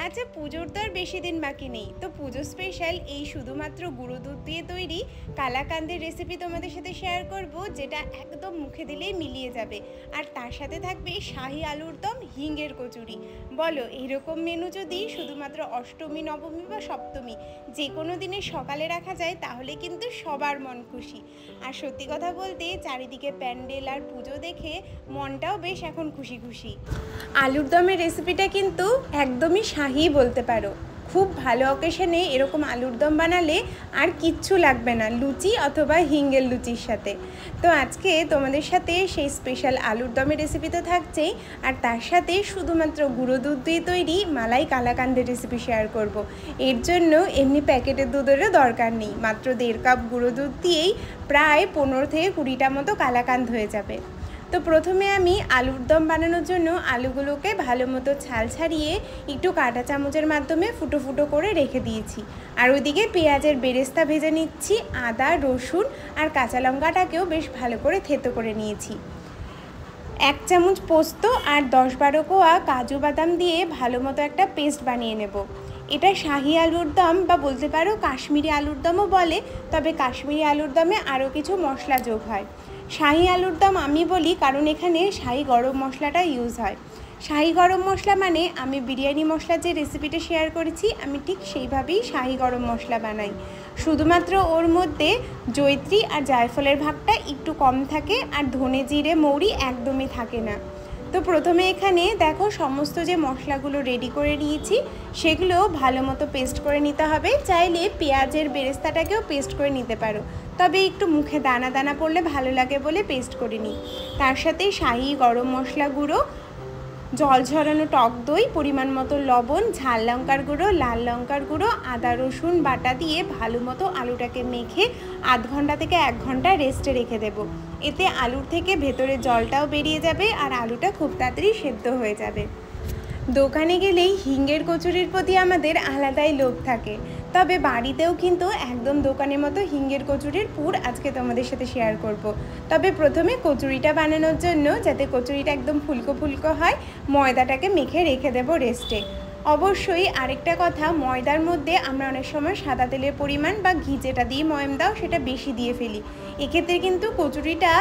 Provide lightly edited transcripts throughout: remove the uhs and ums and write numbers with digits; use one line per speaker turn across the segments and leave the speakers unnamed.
আচ্ছা, পুজোর তো আর বেশি দিন বাকি নেই, তো পুজো স্পেশাল এই শুধুমাত্র গুঁড়ো দুধ দিয়ে তৈরি কালাকান্দের রেসিপি তোমাদের সাথে শেয়ার করব, যেটা একদম মুখে দিলেই মিলিয়ে যাবে। আর তার সাথে থাকবে শাহি আলুর দম, হিঙ্গের কচুরি। বলো, এইরকম মেনু যদি শুধুমাত্র অষ্টমী, নবমী বা সপ্তমী যে কোনো দিনের সকালে রাখা যায়, তাহলে কিন্তু সবার মন খুশি। আর সত্যি কথা বলতে, চারিদিকে প্যান্ডেল আর পুজো দেখে মনটাও বেশ এখন খুশি খুশি। আলুর দমের রেসিপিটা কিন্তু একদমই শাহি বলতে পারো। খুব ভালো অকেশনে এরকম আলুর দম বানালে আর কিচ্ছু লাগবে না লুচি অথবা হিঙ্গের লুচির সাথে। তো আজকে তোমাদের সাথে সেই স্পেশাল আলুর দমের রেসিপি তো থাকছেই, আর তার সাথে শুধুমাত্র গুঁড়ো দুধ দিয়ে তৈরি মালাই কালাকান্দের রেসিপি শেয়ার করব। এর জন্য এমনি প্যাকেটের দুধেরও দরকার নেই, মাত্র 1.5 কাপ গুঁড়ো দুধ দিয়েই প্রায় 15 থেকে 20টা মতো কালাকান্দ হয়ে যাবে। তো প্রথমে আমি আলুর দম বানানোর জন্য আলুগুলোকে ভালো মতো ছাল ছাড়িয়ে একটু কাঁটা চামচের মাধ্যমে ফুটো ফুটো করে রেখে দিয়েছি। আর ওইদিকে পেঁয়াজের বেরেস্তা ভেজে নিচ্ছি। আদা, রসুন আর কাঁচা লঙ্কাটাকেও বেশ ভালো করে থেতো করে নিয়েছি। 1 চামচ পোস্ত আর 10-12 কোয়া কাজু বাদাম দিয়ে ভালো মতো একটা পেস্ট বানিয়ে নেব। এটা শাহি আলুর দম বা বলতে পারো কাশ্মীরি আলুর দমও বলে, তবে কাশ্মীরি আলুর দমে আরও কিছু মশলা যোগ হয়। শাহি আলুর দম আমি বলি কারণ এখানে শাহি গরম মশলাটা ইউজ হয়। শাহি গরম মশলা মানে আমি বিরিয়ানি মশলার যে রেসিপিটা শেয়ার করেছি, আমি ঠিক সেইভাবেই শাহি গরম মশলা বানাই। শুধুমাত্র ওর মধ্যে জয়িত্রী আর জায়ফলের ভাগটা একটু কম থাকে, আর ধনে জিরে মৌরি একদমই থাকে না। তো প্রথমে এখানে দেখো সমস্ত যে মশলাগুলো রেডি করে নিয়েছি সেগুলো ভালো মতো পেস্ট করে নিতে হবে। চাইলে পেঁয়াজের বেরেস্তাটাকেও পেস্ট করে নিতে পারো, তবে একটু মুখে দানা দানা পড়লে ভালো লাগে বলে পেস্ট করে নিই। তার সাথে শাহি গরম মশলা গুঁড়ো, জল ঝরানো টক দই, পরিমাণ মতো লবণ, ঝাল লঙ্কার গুঁড়ো, লাল লঙ্কার গুঁড়ো, আদা রসুন বাটা দিয়ে ভালো মতো আলুটাকে মেখে আধ ঘন্টা থেকে 1 ঘন্টা রেস্টে রেখে দেব। এতে আলুর থেকে ভেতরে জলটাও বেরিয়ে যাবে আর আলুটা খুব তাড়াতাড়ি সেদ্ধ হয়ে যাবে। দোকানে গেলেই হিঙ্গের কচুরির প্রতি আমাদের আলাদাই লোভ থাকে, তবে বাড়িতেও কিন্তু একদম দোকানের মতো হিঙ্গের কচুরির পুর আজকে তোমাদের সাথে শেয়ার করব। তবে প্রথমে কচুরিটা বানানোর জন্য, যাতে কচুরিটা একদম ফুলকো ফুলকো হয়, ময়দাটাকে মেখে রেখে দেব রেস্টে। অবশ্যই আরেকটা কথা, ময়দার মধ্যে আমরা অনেক সময় সাদা তেলের পরিমাণ বা ঘি যেটা দিয়ে ময়ম দাও সেটা বেশি দিয়ে ফেলি। এক্ষেত্রে কিন্তু কচুরিটা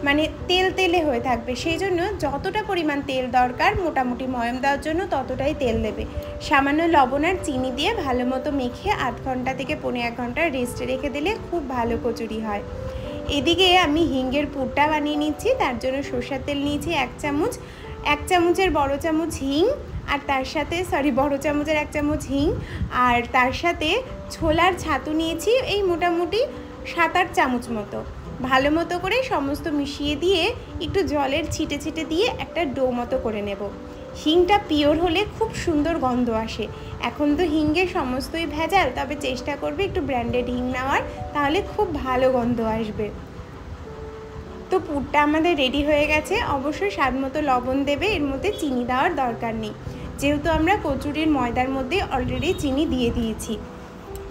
মানে তেল তেলে হয়ে থাকবে, সেই জন্য যতটা পরিমাণ তেল দরকার মোটামুটি ময়ম দেওয়ার জন্য ততটাই তেল দেবে। সামান্য লবণ আর চিনি দিয়ে ভালো মতো মেখে আধ ঘন্টা থেকে 1.5 ঘন্টা রেস্টে রেখে দিলে খুব ভালো কচুরি হয়। এদিকে আমি হিঙ্গের পুরটা বানিয়ে নিচ্ছি। তার জন্য সরষের তেল নিয়েছি 1 চামচ, 1 চামচের বড় চামচ হিং, আর তার সাথে বড় চামচের 1 চামচ হিং, আর তার সাথে ছোলার ছাতু নিয়েছি এই মোটামুটি 7-8 চামচ মতো। ভালো মতো করে সমস্ত মিশিয়ে দিয়ে একটু জলের ছিটে ছিটে দিয়ে একটা ডো মতো করে নেব। হিংটা পিওর হলে খুব সুন্দর গন্ধ আসে। এখন তো হিঙ্গের সমস্তই ভেজাল, তবে চেষ্টা করবে একটু ব্র্যান্ডেড হিং নেওয়ার, তাহলে খুব ভালো গন্ধ আসবে। তো পুরটা আমাদের রেডি হয়ে গেছে। অবশ্যই স্বাদ মতো লবণ দেবে, এর মধ্যে চিনি দেওয়ার দরকার নেই, যেহেতু আমরা কচুরির ময়দার মধ্যে অলরেডি চিনি দিয়ে দিয়েছি।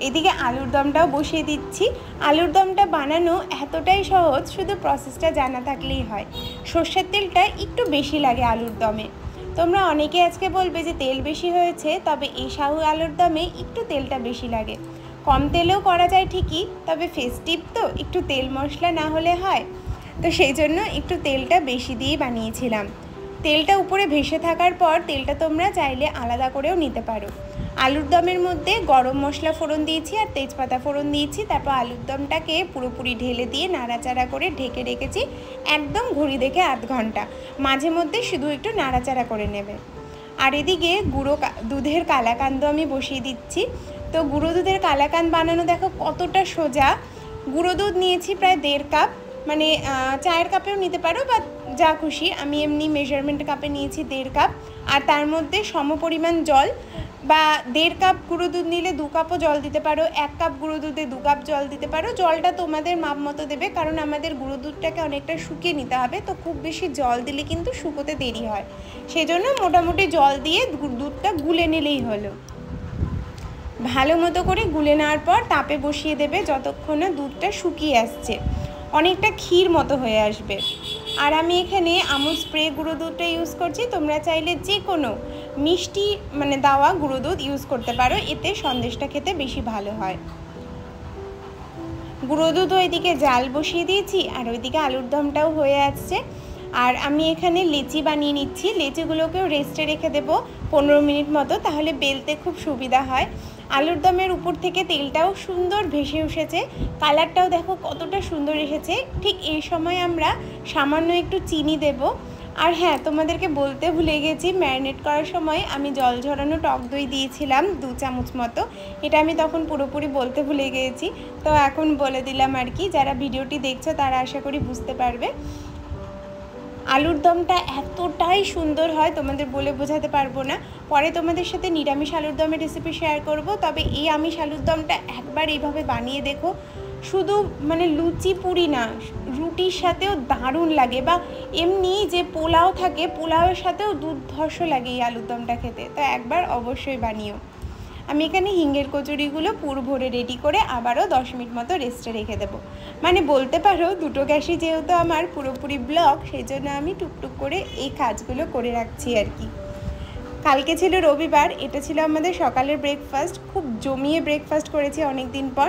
এদিকে আলুর দমটাও বসিয়ে দিচ্ছি। আলুর দমটা বানানো এতটাই সহজ, শুধু প্রসেসটা জানা থাকলেই হয়। সর্ষের তেলটা একটু বেশি লাগে আলুর দমে। তোমরা অনেকে আজকে বলবে যে তেল বেশি হয়েছে, তবে এই শাহু আলুর দমে একটু তেলটা বেশি লাগে। কম তেলেও করা যায় ঠিকই, তবে ফেস্টিভ তো একটু তেল মশলা না হলে হয়, তো সেই জন্য একটু তেলটা বেশি দিয়েই বানিয়েছিলাম। তেলটা উপরে ভেসে থাকার পর তেলটা তোমরা চাইলে আলাদা করেও নিতে পারো। আলুর দমের মধ্যে গরম মশলা ফোড়ন দিয়েছি আর তেজপাতা ফোড়ন দিয়েছি। তারপর আলুর দমটাকে পুরোপুরি ঢেলে দিয়ে নাড়াচাড়া করে ঢেকে রেখেছি একদম ঘড়ি দেখে আধ ঘন্টা। মাঝে মধ্যে শুধু একটু নাড়াচাড়া করে নেবে। আর এদিকে গুঁড়ো দুধের কালাকান্দ আমি বসিয়ে দিচ্ছি। তো গুঁড়ো দুধের কালাকান্দ বানানো দেখো কতটা সোজা। গুঁড়ো দুধ নিয়েছি প্রায় 1.5 কাপ, মানে চায়ের কাপেও নিতে পারো বা যা খুশি, আমি এমনি মেজারমেন্ট কাপে নিয়েছি 1.5 কাপ। আর তার মধ্যে সমপরিমাণ জল, বা 1.5 কাপ গুঁড়ো দুধ নিলে 2 কাপও জল দিতে পারো, 1 কাপ গুঁড়ো দুধে 2 কাপ জল দিতে পারো। জলটা তোমাদের মাপ মতো দেবে, কারণ আমাদের গুঁড়ো দুধটাকে অনেকটা শুকিয়ে নিতে হবে, তো খুব বেশি জল দিলে কিন্তু শুকোতে দেরি হয়। সেই জন্য মোটামুটি জল দিয়ে দুধটা গুলে নিলেই হলো। ভালো মতো করে গুলে নেওয়ার পর তাপে বসিয়ে দেবে যতক্ষণ না দুধটা শুকিয়ে আসছে, অনেকটা ক্ষীর মতো হয়ে আসবে। আর আমি এখানে আমুল স্প্রে গুঁড়ো দুধটা ইউজ করছি। তোমরা চাইলে যে কোনো মিষ্টি মানে দেওয়া গুঁড়ো দুধ ইউজ করতে পারো, এতে সন্দেশটা খেতে বেশি ভালো হয়। গুঁড়ো দুধ ওইদিকে জাল বসিয়ে দিয়েছি আর ওইদিকে আলুর দমটাও হয়ে আসছে। আর আমি এখানে লেচি বানিয়ে নিচ্ছি। লেচিগুলোকেও রেস্টে রেখে দেবো 15 মিনিট মতো, তাহলে বেলতে খুব সুবিধা হয়। আলুর দমের উপর থেকে তেলটাও সুন্দর ভেসে এসেছে, কালারটাও দেখো কতটা সুন্দর এসেছে। ঠিক এই সময় আমরা সামান্য একটু চিনি দেব। আর হ্যাঁ, তোমাদেরকে বলতে ভুলে গেছি, ম্যারিনেট করার সময় আমি জল ঝরানো টক দই দিয়েছিলাম 2 চামচ মতো। এটা আমি তখন পুরোপুরি বলতে ভুলে গিয়েছি, তো এখন বলে দিলাম আর কি। যারা ভিডিওটি দেখছো তারা আশা করি বুঝতে পারবে। আলুর দমটা এতটাই সুন্দর হয় তোমাদের বলে বোঝাতে পারবো না। পরে তোমাদের সাথে নিরামিষ আলুর দমের রেসিপি শেয়ার করব, তবে এই আমিষ আলুর দমটা একবার এইভাবে বানিয়ে দেখো। শুধু মানে লুচি পুরি না, রুটির সাথেও দারুণ লাগে, বা এমনি যে পোলাও থাকে পোলাওয়ের সাথেও দুর্ধর্ষ লাগে এই আলুর দমটা খেতে। তো একবার অবশ্যই বানিও। আমি এখানে হিঙ্গের কচুরিগুলো পুর ভরে রেডি করে আবারও 10 মিনিট মতো রেস্টে রেখে দেবো। মানে বলতে পারো দুটো গ্যাসই যেহেতু আমার পুরোপুরি ব্লক, সেই জন্য আমি টুকটুক করে এই কাজগুলো করে রাখছি আর কি। কালকে ছিল রবিবার, এটা ছিল আমাদের সকালের ব্রেকফাস্ট। খুব জমিয়ে ব্রেকফাস্ট করেছি অনেক দিন পর।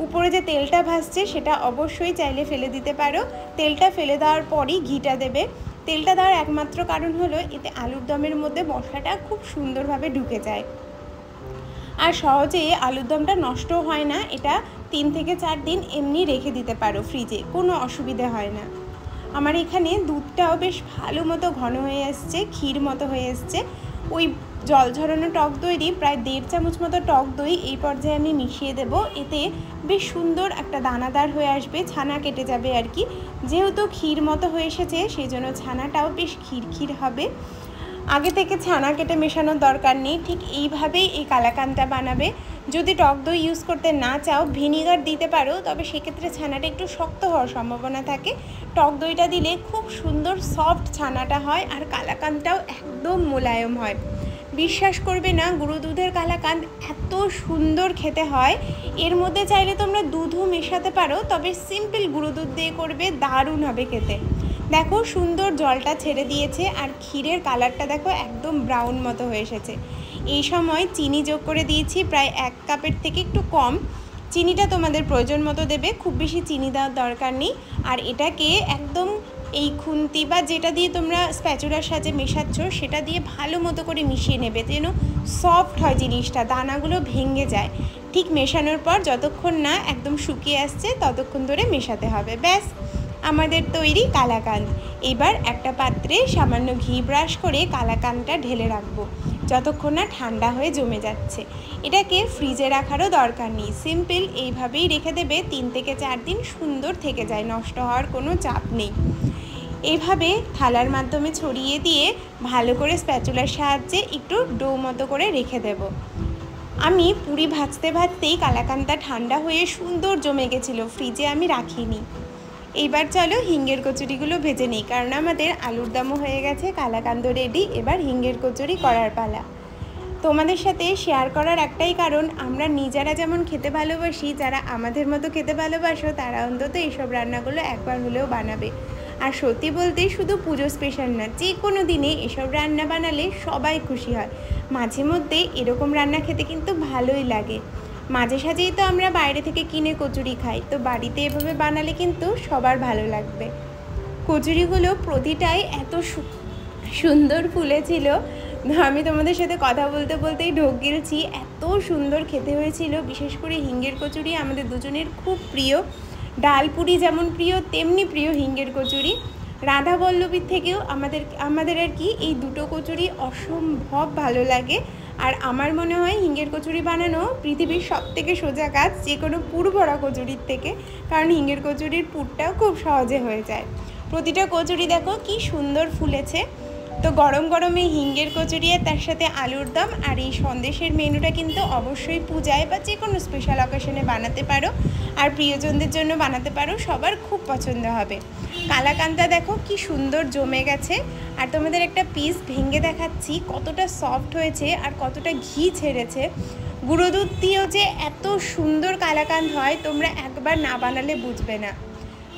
উপরে যে তেলটা ভাসছে সেটা অবশ্যই চাইলে ফেলে দিতে পারো। তেলটা ফেলে দেওয়ার পরই ঘিটা দেবে। তেলটা দেওয়ার একমাত্র কারণ হলো এতে আলুর দমের মধ্যে মশলাটা খুব সুন্দরভাবে ঢুকে যায়, আর সহজে আলুর দমটা নষ্ট হয় না। এটা 3 থেকে 4 দিন এমনি রেখে দিতে পারো ফ্রিজে, কোনো অসুবিধা হয় না। আমার এখানে দুধটাও বেশ ভালো মতো ঘন হয়ে আসছে, ক্ষীর মতো হয়ে আসছে। ওই জল ঝরানো টক দই প্রায় 1.5 চামচ মতো টক দই এই পর্যায়ে আমি মিশিয়ে দেব। এতে বেশ সুন্দর একটা দানাদার হয়ে আসবে, ছানা কেটে যাবে আর কি। যেহেতু ক্ষীর মতো হয়ে এসেছে সেই জন্য ছানাটাও বেশ ক্ষীর ক্ষীর হবে। আগে থেকে ছানা কেটে মেশানোর দরকার নেই, ঠিক এইভাবেই এই কালাকান্দটা বানাবে। যদি টক দই ইউজ করতে না চাও ভিনিগার দিতে পারো, তবে সেক্ষেত্রে ছানাটা একটু শক্ত হওয়ার সম্ভাবনা থাকে। টক দইটা দিলে খুব সুন্দর সফট ছানাটা হয়, আর কালাকান্দটাও একদম মোলায়েম হয়। বিশ্বাস করবে না, গুঁড়ো দুধের কালাকান্দ এত সুন্দর খেতে হয়। এর মধ্যে চাইলে তোমরা দুধও মেশাতে পারো, তবে সিম্পল গুঁড়ো দুধ দিয়ে করবে, দারুণ হবে খেতে। দেখো সুন্দর জলটা ছেড়ে দিয়েছে, আর ক্ষীরের কালারটা দেখো একদম ব্রাউন মতো হয়ে এসেছে। এই সময় চিনি যোগ করে দিয়েছি প্রায় 1 কাপের থেকে একটু কম। চিনিটা তোমাদের প্রয়োজন মতো দেবে, খুব বেশি চিনি দেওয়ার দরকার নেই। আর এটাকে একদম এই খুন্তি বা যেটা দিয়ে তোমরা স্প্যাচুলার সাহায্যে মেশাচ্ছ সেটা দিয়ে ভালো মতো করে মিশিয়ে নেবে, যেন সফট হয় জিনিসটা, দানাগুলো ভেঙে যায়। ঠিক মেশানোর পর যতক্ষণ না একদম শুকিয়ে আসছে ততক্ষণ ধরে মেশাতে হবে। ব্যাস, আমাদের তৈরি কালাকান্দ। এবার একটা পাত্রে সামান্য ঘি ব্রাশ করে কালাকান্দটা ঢেলে রাখবো যতক্ষণ না ঠান্ডা হয়ে জমে যাচ্ছে। এটাকে ফ্রিজে রাখারও দরকার নেই, সিম্পল এইভাবেই রেখে দেবে। 3 থেকে 4 দিন সুন্দর থেকে যায়, নষ্ট হওয়ার কোনো চাপ নেই। এইভাবে থালার মাধ্যমে ছড়িয়ে দিয়ে ভালো করে স্প্যাচুলার সাহায্যে একটু ডো মতো করে রেখে দেব। আমি পুরি ভাজতে ভাজতেই কালাকান্দটা ঠান্ডা হয়ে সুন্দর জমে গেছিলো, ফ্রিজে আমি রাখিনি। এইবার চলো হিঙ্গের কচুরিগুলো ভেজে নিই, কারণ আমাদের আলুর দমও হয়ে গেছে, কালাকান্দ রেডি। এবার হিঙ্গের কচুরি করার পালা। তোমাদের সাথে শেয়ার করার একটাই কারণ, আমরা নিজেরা যেমন খেতে ভালোবাসি, যারা আমাদের মতো খেতে ভালোবাসো তারা অন্তত এইসব রান্নাগুলো একবার হলেও বানাবে। আর সত্যি বলতে শুধু পুজো স্পেশাল না, যে কোনো দিনে এসব রান্না বানালে সবাই খুশি হয়। মাঝে মধ্যে এরকম রান্না খেতে কিন্তু ভালোই লাগে। মাঝে সাঝেই তো আমরা বাইরে থেকে কিনে কচুরি খাই, তো বাড়িতে এভাবে বানালে কিন্তু সবার ভালো লাগবে। কচুরিগুলো প্রতিটাই এত সুন্দর ফুলেছিল, আমি তোমাদের সাথে কথা বলতে বলতেই ঢোক গিলছি, এত সুন্দর খেতে হয়েছিল। বিশেষ করে হিঙ্গের কচুরি আমাদের দুজনের খুব প্রিয়। ডালপুরি যেমন প্রিয়, তেমনি প্রিয় হিঙ্গের কচুরি। রাধা বল্লভীর থেকেও আমাদের আর কি এই দুটো কচুরি অসম্ভব ভালো লাগে। আর আমার মনে হয় হিঙ্গের কচুরি বানানো পৃথিবীর সবথেকে সোজা কাজ, যে কোনো পুর ভরা কচুরির থেকে, কারণ হিঙ্গের কচুরির পুরটাও খুব সহজে হয়ে যায়। প্রতিটা কচুরি দেখো কি সুন্দর ফুলেছে। তো গরম গরমে হিঙ্গের কচুরি আর তার সাথে আলুর দম আর এই সন্দেশের মেনুটা কিন্তু অবশ্যই পূজায় বা যে কোনো স্পেশাল অকেশনে বানাতে পারো, আর প্রিয়জনদের জন্য বানাতে পারো, সবার খুব পছন্দ হবে। কালাকান্দটা দেখো কি সুন্দর জমে গেছে। আর তোমাদের একটা পিস ভেঙে দেখাচ্ছি কতটা সফট হয়েছে আর কতটা ঘি ছেড়েছে। গুঁড়ো দুধ দিয়েও যে এত সুন্দর কালাকান্দ হয় তোমরা একবার না বানালে বুঝবে না।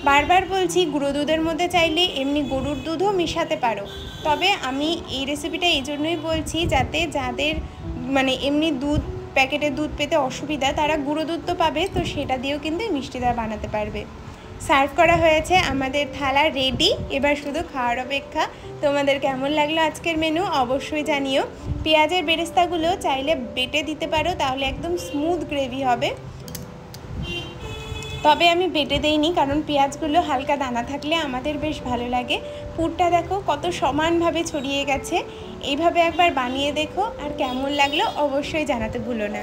বারবার বলছি গুঁড়ো দুধের মধ্যে চাইলে এমনি গরুর দুধও মেশাতে পারো, তবে আমি এই রেসিপিটা এই জন্যই বলছি যাতে যাদের মানে এমনি দুধ প্যাকেটের দুধ পেতে অসুবিধা তারা গুঁড়ো দুধ তো পাবে, তো সেটা দিয়েও কিন্তু মিষ্টিটা বানাতে পারবে। সার্ভ করা হয়েছে, আমাদের থালা রেডি, এবার শুধু খাওয়ার অপেক্ষা। তোমাদের কেমন লাগলো আজকের মেনু অবশ্যই জানিও। পেঁয়াজের বেরেস্তাগুলো চাইলে বেটে দিতে পারো, তাহলে একদম স্মুথ গ্রেভি হবে, তবে আমি বেটে দেইনি কারণ পেঁয়াজগুলো হালকা দানা থাকলে আমাদের বেশ ভালো লাগে। পুরটা দেখো কত সমানভাবে ছড়িয়ে গেছে। এইভাবে একবার বানিয়ে দেখো, আর কেমন লাগলো অবশ্যই জানাতে ভুলো না।